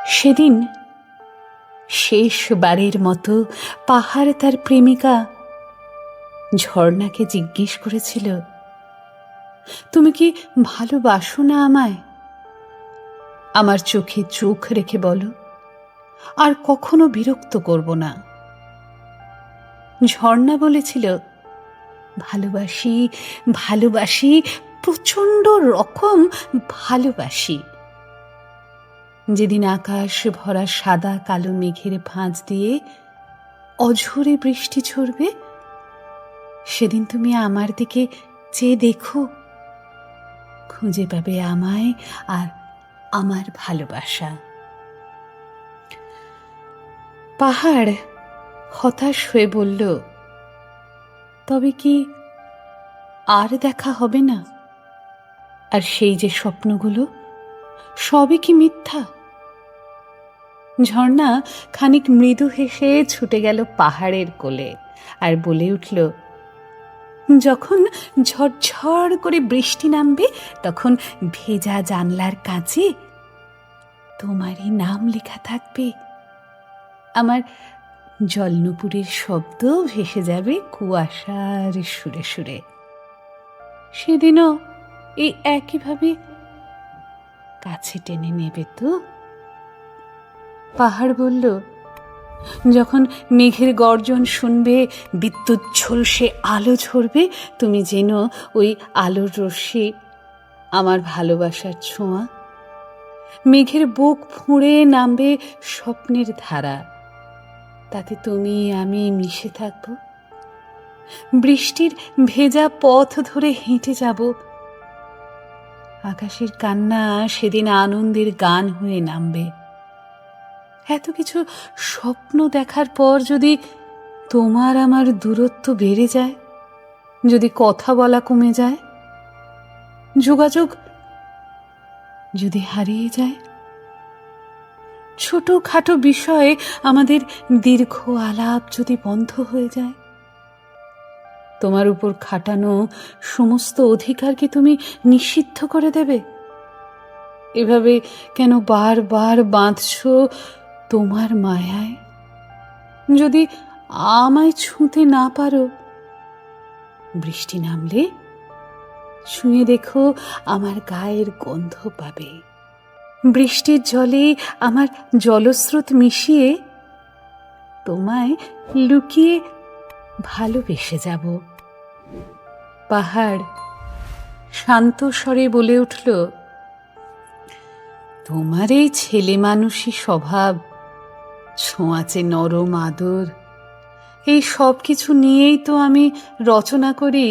সেদিন শেষবারের মতো পাহাড় তার প্রেমিকা ঝর্ণাকে জিজ্ঞেস করেছিল, তুমি কি ভালোবাসো না আমায়? আমার চোখে চোখ রেখে বলো, আর কখনো বিরক্ত করব না। ঝর্ণা বলেছিল, ভালোবাসি, ভালোবাসি, প্রচণ্ড রকম ভালোবাসি। যেদিন আকাশ ভরা সাদা কালো মেঘের ভাঁজ দিয়ে অঝোরে বৃষ্টি ঝরবে, সেদিন তুমি আমার দিকে চেয়ে দেখো, খুঁজে পাবে আমায় আর আমার ভালোবাসা। পাহাড় হতাশ হয়ে বলল, তবে কি আর দেখা হবে না? আর সেই যে স্বপ্নগুলো, সবই কি মিথ্যা? ঝর্ণা খানিক মৃদু হেসে ছুটে গেল পাহাড়ের কোলে আর বলে উঠল, যখন ঝরঝর করে বৃষ্টি নামবে, তখন ভেজা জানলার কাছে তোমারই নাম লেখা থাকবে। আমার জলনুপুরের শব্দ ভেসে যাবে কুয়াশার সুরে সুরে। সেদিনও এই একইভাবে কাছে টেনে নেবে তো? পাহাড় বলল, যখন মেঘের গর্জন শুনবে, বিদ্যুৎ ঝলসে আলো ঝরবে, তুমি যেন ওই আলোর রশ্মি, আমার ভালোবাসার ছোঁয়া। মেঘের বুক ফুঁড়ে নামবে স্বপ্নের ধারা, তাতে তুমি আমি মিশে থাকব। বৃষ্টির ভেজা পথ ধরে হেঁটে যাব। আকাশের কান্না সেদিন আনন্দের গান হয়ে নামবে। এত কিছু স্বপ্ন দেখার পর যদি তোমার আমার দূরত্ব বেড়ে যায়, যদি কথা বলা কমে যায়, যোগাযোগ যদি হারিয়ে যায়, ছোটখাটো বিষয়ে আমাদের দীর্ঘ আলাপ যদি বন্ধ হয়ে যায়, তোমার উপর খাটানো সমস্ত অধিকারকে তুমি নিষিদ্ধ করে দেবে? এভাবে কেন বারবার বাঁধছ তোমার মায়ায়? যদি আমায় ছুঁতে না পারো, বৃষ্টি নামলে ছুঁয়ে দেখো, আমার গায়ের গন্ধ পাবে। বৃষ্টির জলে আমার জলস্রোত মিশিয়ে তোমায় লুকিয়ে ভালোবেসে যাব। পাহাড় শান্ত স্বরে বলে উঠল, তোমার এই ছেলে মানুষই স্বভাব, ছোঁয়াচে নরম আদর, এই সব কিছু নিয়েই তো আমি রচনা করি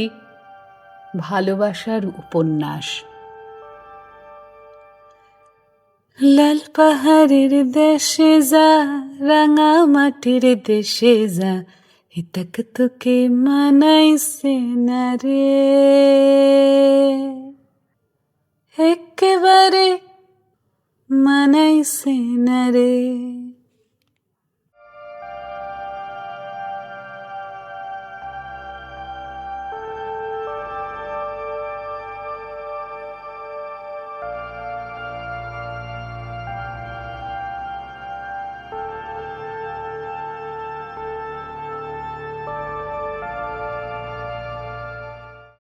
ভালোবাসার উপন্যাস। লাল পাহাড়ের দেশে যা, রাঙা মাটির দেশে যা, হিতক তোকে মানাইছে না রে, একেবারে মানাইছে না রে।